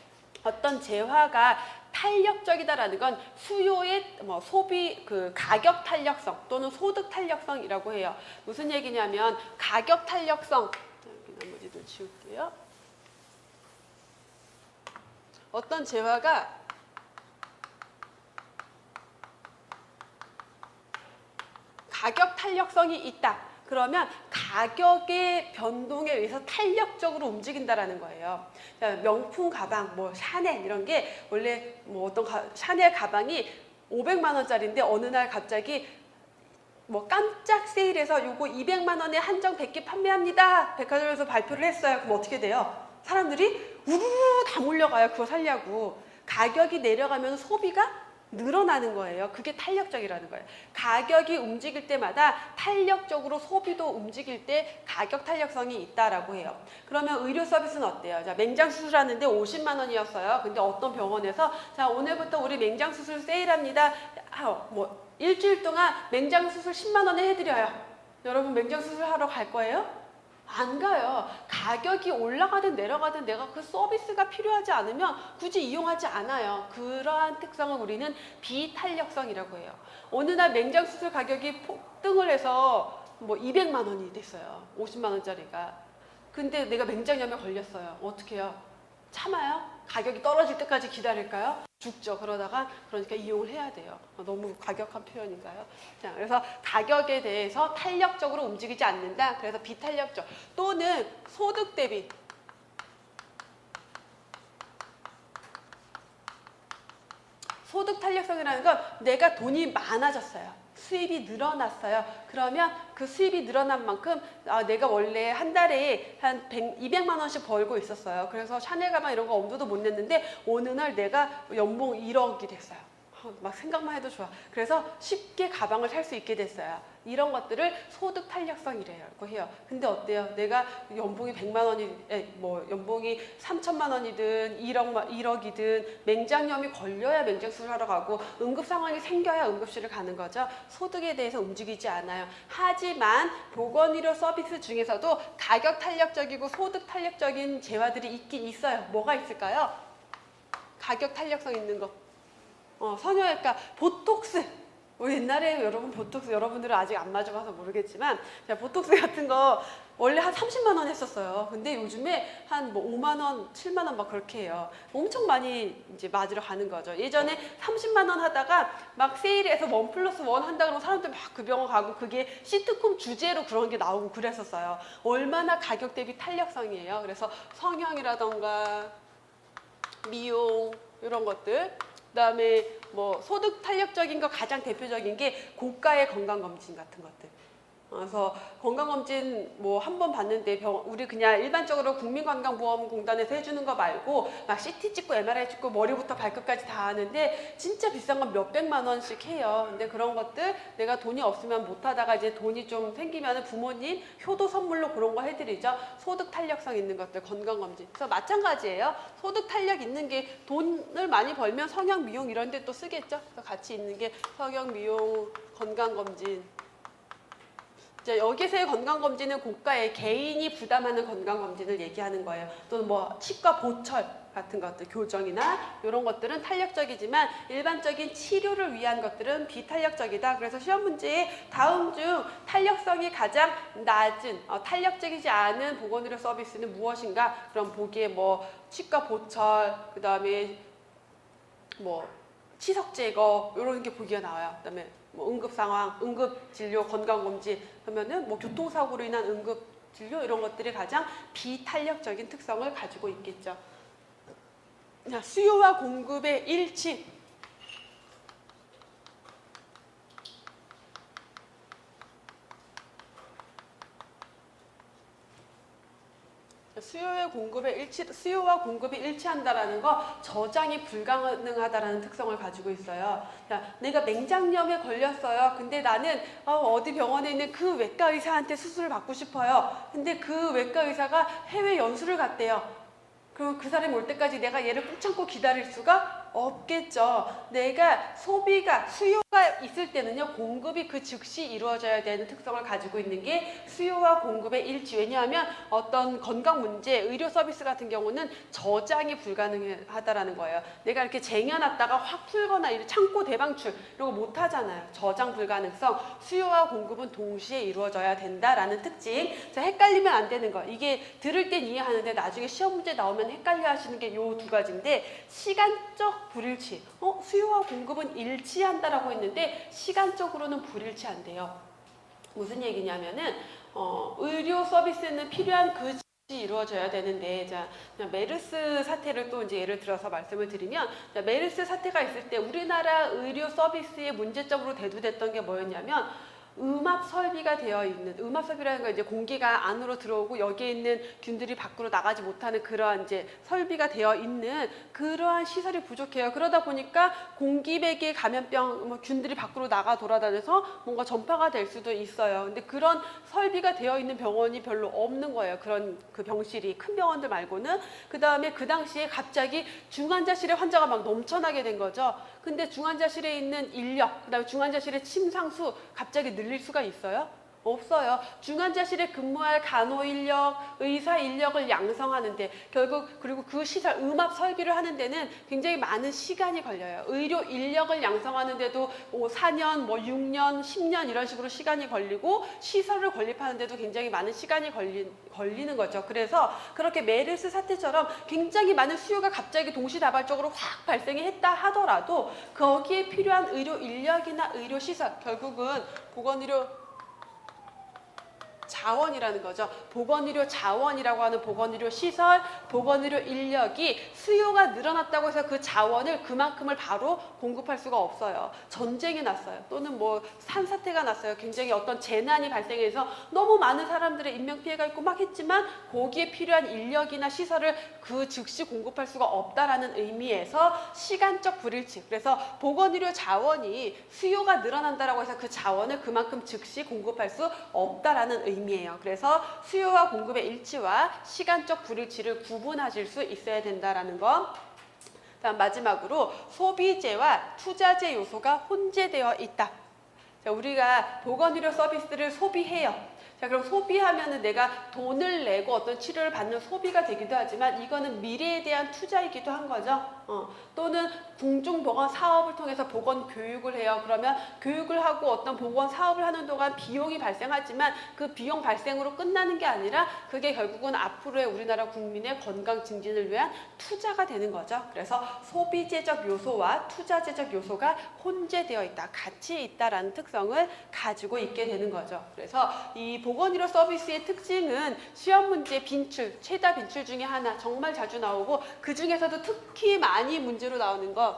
어떤 재화가 탄력적이다라는 건 수요의 소비 그 가격 탄력성 또는 소득 탄력성이라고 해요. 무슨 얘기냐면 가격 탄력성, 여기 나머지도 지울게요. 어떤 재화가 가격 탄력성이 있다. 그러면 가격의 변동에 의해서 탄력적으로 움직인다라는 거예요. 명품 가방, 샤넬 이런 게 원래 어떤 샤넬 가방이 500만 원짜리인데 어느 날 갑자기 깜짝 세일해서 요거 200만 원에 한정 100개 판매합니다. 백화점에서 발표를 했어요. 그럼 어떻게 돼요? 사람들이 우르르 다 몰려가요. 그거 살려고. 가격이 내려가면 소비가 늘어나는 거예요. 그게 탄력적이라는 거예요. 가격이 움직일 때마다 탄력적으로 소비도 움직일 때 가격 탄력성이 있다라고 해요. 그러면 의료 서비스는 어때요? 자, 맹장 수술하는데 50만 원이었어요. 근데 어떤 병원에서 자, 오늘부터 우리 맹장 수술 세일합니다. 일주일 동안 맹장 수술 10만 원에 해드려요. 여러분 맹장 수술 하러 갈 거예요? 안 가요. 가격이 올라가든 내려가든 내가 그 서비스가 필요하지 않으면 굳이 이용하지 않아요. 그러한 특성을 우리는 비탄력성이라고 해요. 어느 날 맹장 수술 가격이 폭등을 해서 200만 원이 됐어요. 50만 원짜리가. 근데 내가 맹장염에 걸렸어요. 어떻게 해요? 참아요? 가격이 떨어질 때까지 기다릴까요? 죽죠. 그러니까 이용을 해야 돼요. 너무 과격한 표현인가요? 자, 그래서 가격에 대해서 탄력적으로 움직이지 않는다. 그래서 비탄력적 또는 소득 대비 소득 탄력성이라는 건 내가 돈이 많아졌어요. 수입이 늘어났어요. 그러면 그 수입이 늘어난 만큼 내가 원래 한 달에 한 200만 원씩 벌고 있었어요. 그래서 샤넬 가방 이런 거 엄두도 못 냈는데 어느 날 내가 연봉 1억이 됐어요. 막 생각만 해도 좋아. 그래서 쉽게 가방을 살 수 있게 됐어요. 이런 것들을 소득 탄력성이라고 해요. 근데 어때요? 내가 연봉이 100만 원이, 연봉이 3천만 원이든 1억이든 맹장염이 걸려야 맹장수술 하러 가고 응급 상황이 생겨야 응급실을 가는 거죠. 소득에 대해서 움직이지 않아요. 하지만 보건의료 서비스 중에서도 가격 탄력적이고 소득 탄력적인 재화들이 있긴 있어요. 뭐가 있을까요? 가격 탄력성 있는 거. 성형외과 보톡스 우리 옛날에 여러분 보톡스 여러분들은 아직 안 맞아봐서 모르겠지만 자, 보톡스 같은 거 원래 한 30만 원 했었어요. 근데 요즘에 한 뭐 5만 원, 7만 원 막 그렇게 해요. 엄청 많이 이제 맞으러 가는 거죠. 예전에 30만 원 하다가 막 세일해서 1+1 한다 그러면 사람들 막 그 병원 가고 그게 시트콤 주제로 그런 게 나오고 그랬었어요. 얼마나 가격 대비 탄력성이에요. 그래서 성형이라던가 미용 이런 것들 그다음에 뭐 소득 탄력적인 거 가장 대표적인 게 고가의 건강검진 같은 것들. 그래서 건강검진 뭐 한 번 받는데 우리 그냥 일반적으로 국민건강보험공단에서 해주는 거 말고 막 CT 찍고 MRI 찍고 머리부터 발끝까지 다 하는데 진짜 비싼 건 몇백만 원씩 해요. 근데 그런 것들 내가 돈이 없으면 못 하다가 이제 돈이 좀 생기면 부모님 효도 선물로 그런 거 해드리죠. 소득 탄력성 있는 것들 건강검진. 그래서 마찬가지예요. 소득 탄력 있는 게 돈을 많이 벌면 성형 미용 이런 데 또 쓰겠죠. 그래서 같이 있는 게 성형 미용 건강검진. 자, 여기서의 건강검진은 고가의 개인이 부담하는 건강검진을 얘기하는 거예요. 또는 뭐 치과 보철 같은 것들, 교정이나 이런 것들은 탄력적이지만 일반적인 치료를 위한 것들은 비탄력적이다. 그래서 시험 문제에 다음 중 탄력성이 가장 낮은, 탄력적이지 않은 보건의료 서비스는 무엇인가? 그럼 보기에 뭐 치과 보철, 그 다음에 뭐 치석 제거 이런 게 보기가 나와요. 그다음에 뭐 응급 상황, 응급 진료, 건강검진 하면은 뭐 교통사고로 인한 응급 진료 이런 것들이 가장 비탄력적인 특성을 가지고 있겠죠. 자, 수요와 공급의 일치. 수요와 공급이 일치한다라는 거 저장이 불가능하다라는 특성을 가지고 있어요. 자, 내가 맹장염에 걸렸어요. 근데 나는 어디 병원에 있는 그 외과 의사한테 수술을 받고 싶어요. 근데 그 외과 의사가 해외 연수를 갔대요. 그럼 그 사람이 올 때까지 내가 얘를 꾹 참고 기다릴 수가 없겠죠. 내가 수요가 있을 때는요, 공급이 그 즉시 이루어져야 되는 특성을 가지고 있는 게 수요와 공급의 일치. 왜냐하면 어떤 건강 문제, 의료 서비스 같은 경우는 저장이 불가능하다라는 거예요. 내가 이렇게 쟁여놨다가 확 풀거나 창고 대방출 이런 거 못 하잖아요. 저장 불가능성, 수요와 공급은 동시에 이루어져야 된다라는 특징. 자, 헷갈리면 안 되는 거. 이게 들을 땐 이해하는데 나중에 시험 문제 나오면 헷갈려 하시는 게 요 두 가지인데 시간적 불일치. 수요와 공급은 일치한다라고 했는데 시간적으로는 불일치한대요. 무슨 얘기냐면은 의료 서비스는 필요한 그 이루어져야 되는데 자, 메르스 사태를 또 이제 예를 들어서 말씀을 드리면 자, 메르스 사태가 있을 때 우리나라 의료 서비스의 문제점으로 대두됐던 게 뭐였냐면 음압 설비가 되어 있는 음압 설비라는 건 이제 공기가 안으로 들어오고 여기에 있는 균들이 밖으로 나가지 못하는 그러한 이제 설비가 되어 있는 그러한 시설이 부족해요. 그러다 보니까 공기배기 감염병 뭐 균들이 밖으로 나가 돌아다녀서 뭔가 전파가 될 수도 있어요. 근데 그런 설비가 되어 있는 병원이 별로 없는 거예요. 그런 그 병실이 큰 병원들 말고는. 그 다음에 그 당시에 갑자기 중환자실에 환자가 막 넘쳐나게 된 거죠. 근데 중환자실에 있는 인력, 그 다음에 중환자실의 침상수 갑자기 늘릴 수가 있어요? 없어요. 중환자실에 근무할 간호 인력, 의사 인력을 양성하는데 결국 그리고 그 시설, 음압 설비를 하는 데는 굉장히 많은 시간이 걸려요. 의료 인력을 양성하는데도 4년, 뭐 6년, 10년 이런 식으로 시간이 걸리고 시설을 건립하는데도 굉장히 많은 시간이 걸리는 거죠. 그래서 그렇게 메르스 사태처럼 굉장히 많은 수요가 갑자기 동시다발적으로 확 발생이 했다 하더라도 거기에 필요한 의료 인력이나 의료 시설, 결국은 보건의료 자원이라는 거죠. 보건의료 자원이라고 하는 보건의료 시설, 보건의료 인력이 수요가 늘어났다고 해서 그 자원을 그만큼을 바로 공급할 수가 없어요. 전쟁이 났어요. 또는 뭐 산사태가 났어요. 굉장히 어떤 재난이 발생해서 너무 많은 사람들의 인명피해가 있고 막 했지만 거기에 필요한 인력이나 시설을 그 즉시 공급할 수가 없다라는 의미에서 시간적 불일치. 그래서 보건의료 자원이 수요가 늘어난다라고 해서 그 자원을 그만큼 즉시 공급할 수 없다라는 의미예요. 그래서 수요와 공급의 일치와 시간적 불일치를 구분하실 수 있어야 된다라는 거. 다음 마지막으로 소비재와 투자재 요소가 혼재되어 있다. 자, 우리가 보건의료 서비스를 소비해요. 자, 그럼 소비하면은 내가 돈을 내고 어떤 치료를 받는 소비가 되기도 하지만 이거는 미래에 대한 투자이기도 한 거죠. 또는 공중보건 사업을 통해서 보건 교육을 해요. 그러면 교육을 하고 어떤 보건 사업을 하는 동안 비용이 발생하지만 그 비용 발생으로 끝나는 게 아니라 그게 결국은 앞으로의 우리나라 국민의 건강 증진을 위한 투자가 되는 거죠. 그래서 소비재적 요소와 투자재적 요소가 혼재되어 있다, 같이 있다라는 특성을 가지고 있게 되는 거죠. 그래서 이 보건의료 서비스의 특징은 시험 문제 빈출, 최다 빈출 중에 하나 정말 자주 나오고 그 중에서도 특히 많이 문제로 나오는 거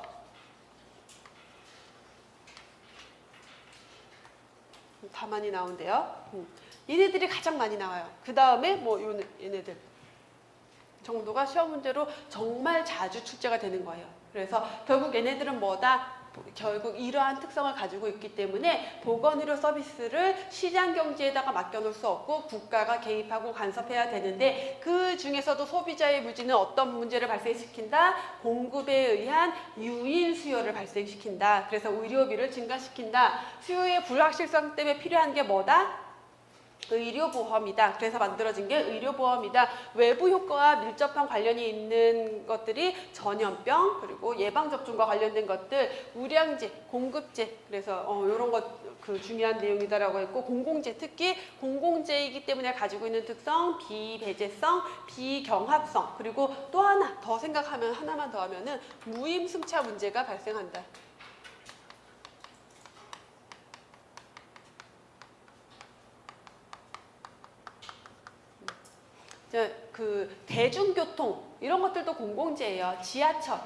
다 많이 나온대요. 얘네들이 가장 많이 나와요. 그 다음에 뭐 얘네들 정도가 시험 문제로 정말 자주 출제가 되는 거예요. 그래서 결국 얘네들은 뭐다? 결국 이러한 특성을 가지고 있기 때문에 보건의료 서비스를 시장 경제에다가 맡겨놓을 수 없고 국가가 개입하고 간섭해야 되는데 그 중에서도 소비자의 무지는 어떤 문제를 발생시킨다? 공급에 의한 유인 수요를 발생시킨다. 그래서 의료비를 증가시킨다. 수요의 불확실성 때문에 필요한 게 뭐다? 의료보험이다. 그래서 만들어진 게 의료보험이다. 외부 효과와 밀접한 관련이 있는 것들이 전염병, 그리고 예방접종과 관련된 것들, 우량제, 공급제, 그래서 이런 것 그 중요한 내용이다라고 했고, 공공재, 특히 공공재이기 때문에 가지고 있는 특성, 비배제성, 비경합성, 그리고 또 하나 더 생각하면 하나만 더 하면은 무임승차 문제가 발생한다. 그 대중교통 이런 것들도 공공재예요. 지하철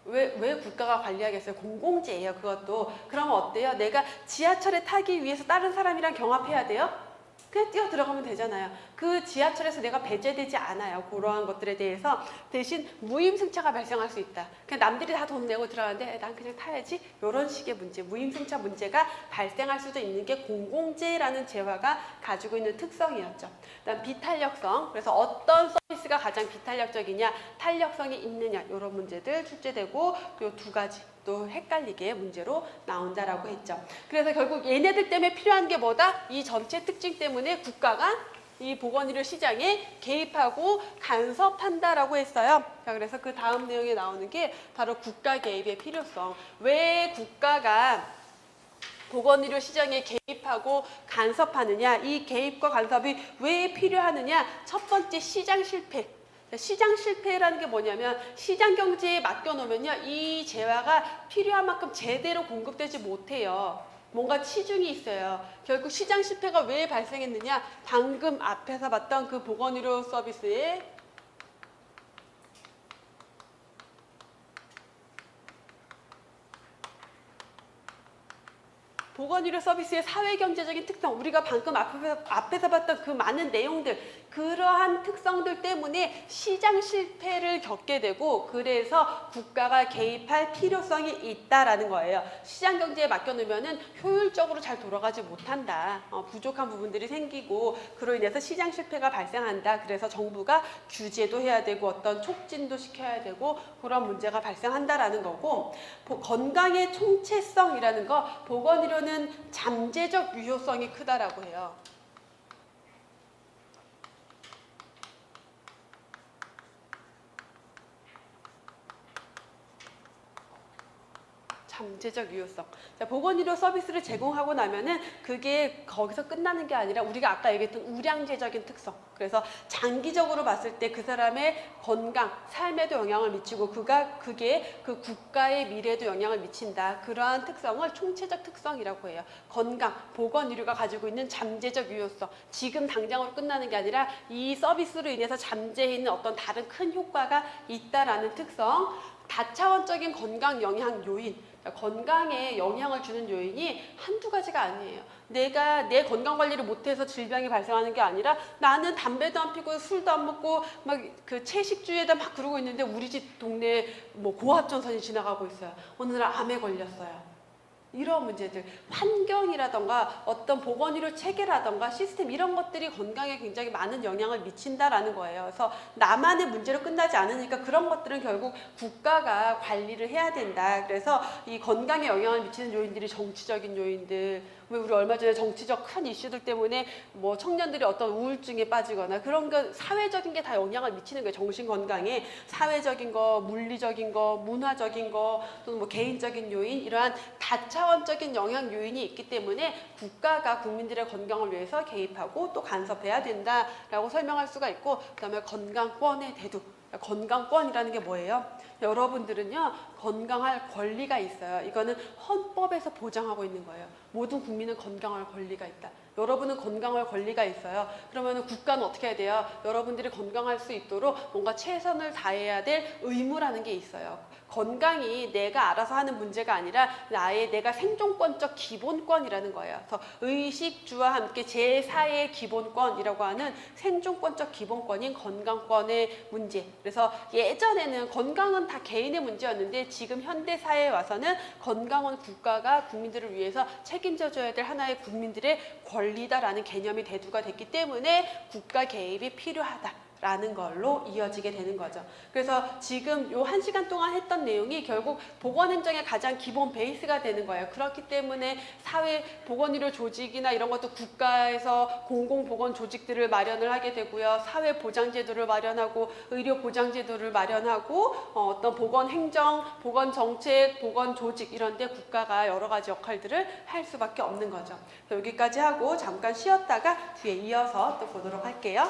왜 국가가 관리하겠어요? 공공재예요. 그것도. 그러면 어때요? 내가 지하철에 타기 위해서 다른 사람이랑 경합해야 돼요? 그냥 뛰어 들어가면 되잖아요. 그 지하철에서 내가 배제되지 않아요. 그러한 것들에 대해서 대신 무임승차가 발생할 수 있다. 그냥 남들이 다 돈 내고 들어가는데 난 그냥 타야지. 이런 식의 문제, 무임승차 문제가 발생할 수도 있는 게 공공재라는 재화가 가지고 있는 특성이었죠. 그다음 비탄력성. 그래서 어떤 서비스가 가장 비탄력적이냐, 탄력성이 있느냐 이런 문제들 출제되고 이 두 가지. 또 헷갈리게 문제로 나온다라고 했죠. 그래서 결국 얘네들 때문에 필요한 게 뭐다? 이 전체 특징 때문에 국가가 이 보건의료 시장에 개입하고 간섭한다라고 했어요. 자, 그래서 그 다음 내용에 나오는 게 바로 국가 개입의 필요성. 왜 국가가 보건의료 시장에 개입하고 간섭하느냐, 이 개입과 간섭이 왜 필요하느냐, 첫 번째 시장 실패. 시장 실패라는 게 뭐냐면 시장 경제에 맡겨놓으면요 이 재화가 필요한 만큼 제대로 공급되지 못해요. 뭔가 치중이 있어요. 결국 시장 실패가 왜 발생했느냐, 방금 앞에서 봤던 그 보건의료 서비스의 보건의료 서비스의 사회경제적인 특성, 우리가 방금 앞에서 봤던 그 많은 내용들, 그러한 특성들 때문에 시장 실패를 겪게 되고 그래서 국가가 개입할 필요성이 있다라는 거예요. 시장 경제에 맡겨놓으면 효율적으로 잘 돌아가지 못한다. 부족한 부분들이 생기고 그로 인해서 시장 실패가 발생한다. 그래서 정부가 규제도 해야 되고 어떤 촉진도 시켜야 되고 그런 문제가 발생한다라는 거고, 건강의 총체성이라는 거, 보건의료는 잠재적 유효성이 크다라고 해요. 잠재적 유효성. 자, 보건의료 서비스를 제공하고 나면은 그게 거기서 끝나는 게 아니라 우리가 아까 얘기했던 우량제적인 특성. 그래서 장기적으로 봤을 때 그 사람의 건강, 삶에도 영향을 미치고 그게 그 국가의 미래에도 영향을 미친다. 그러한 특성을 총체적 특성이라고 해요. 건강, 보건의료가 가지고 있는 잠재적 유효성. 지금 당장으로 끝나는 게 아니라 이 서비스로 인해서 잠재해 있는 어떤 다른 큰 효과가 있다라는 특성. 다차원적인 건강 영향 요인. 건강에 영향을 주는 요인이 한두 가지가 아니에요. 내가 내 건강 관리를 못해서 질병이 발생하는 게 아니라 나는 담배도 안 피고 술도 안 먹고 막 그 채식주의에다 막 그러고 있는데 우리 집 동네에 뭐 고압전선이 지나가고 있어요. 어느 날 암에 걸렸어요. 이런 문제들, 환경이라던가 어떤 보건의료 체계라던가 시스템 이런 것들이 건강에 굉장히 많은 영향을 미친다라는 거예요. 그래서 나만의 문제로 끝나지 않으니까 그런 것들은 결국 국가가 관리를 해야 된다. 그래서 이 건강에 영향을 미치는 요인들이 정치적인 요인들, 왜 우리 얼마 전에 정치적 큰 이슈들 때문에 뭐 청년들이 어떤 우울증에 빠지거나 그런 거 사회적인 게 다 영향을 미치는 거예요. 정신 건강에 사회적인 거, 물리적인 거, 문화적인 거, 또는 뭐 개인적인 요인 이러한 다차원적인 영향 요인이 있기 때문에 국가가 국민들의 건강을 위해서 개입하고 또 간섭해야 된다라고 설명할 수가 있고, 그다음에 건강권의 대두. 건강권이라는 게 뭐예요? 여러분들은요 건강할 권리가 있어요. 이거는 헌법에서 보장하고 있는 거예요. 모든 국민은 건강할 권리가 있다. 여러분은 건강할 권리가 있어요. 그러면 국가는 어떻게 해야 돼요? 여러분들이 건강할 수 있도록 뭔가 최선을 다해야 될 의무라는 게 있어요. 건강이 내가 알아서 하는 문제가 아니라 내가 생존권적 기본권이라는 거예요. 그래서 의식주와 함께 제4의 기본권이라고 하는 생존권적 기본권인 건강권의 문제. 그래서 예전에는 건강은 다 개인의 문제였는데 지금 현대 사회에 와서는 건강은 국가가 국민들을 위해서 책임져줘야 될 하나의 국민들의 권리다라는 개념이 대두가 됐기 때문에 국가 개입이 필요하다. 라는 걸로 이어지게 되는 거죠. 그래서 지금 요 1시간 동안 했던 내용이 결국 보건행정의 가장 기본 베이스가 되는 거예요. 그렇기 때문에 사회 보건의료 조직이나 이런 것도 국가에서 공공보건 조직들을 마련을 하게 되고요. 사회 보장제도를 마련하고 의료 보장제도를 마련하고 어떤 보건행정, 보건정책, 보건조직 이런 데 국가가 여러 가지 역할들을 할 수밖에 없는 거죠. 여기까지 하고 잠깐 쉬었다가 뒤에 이어서 또 보도록 할게요.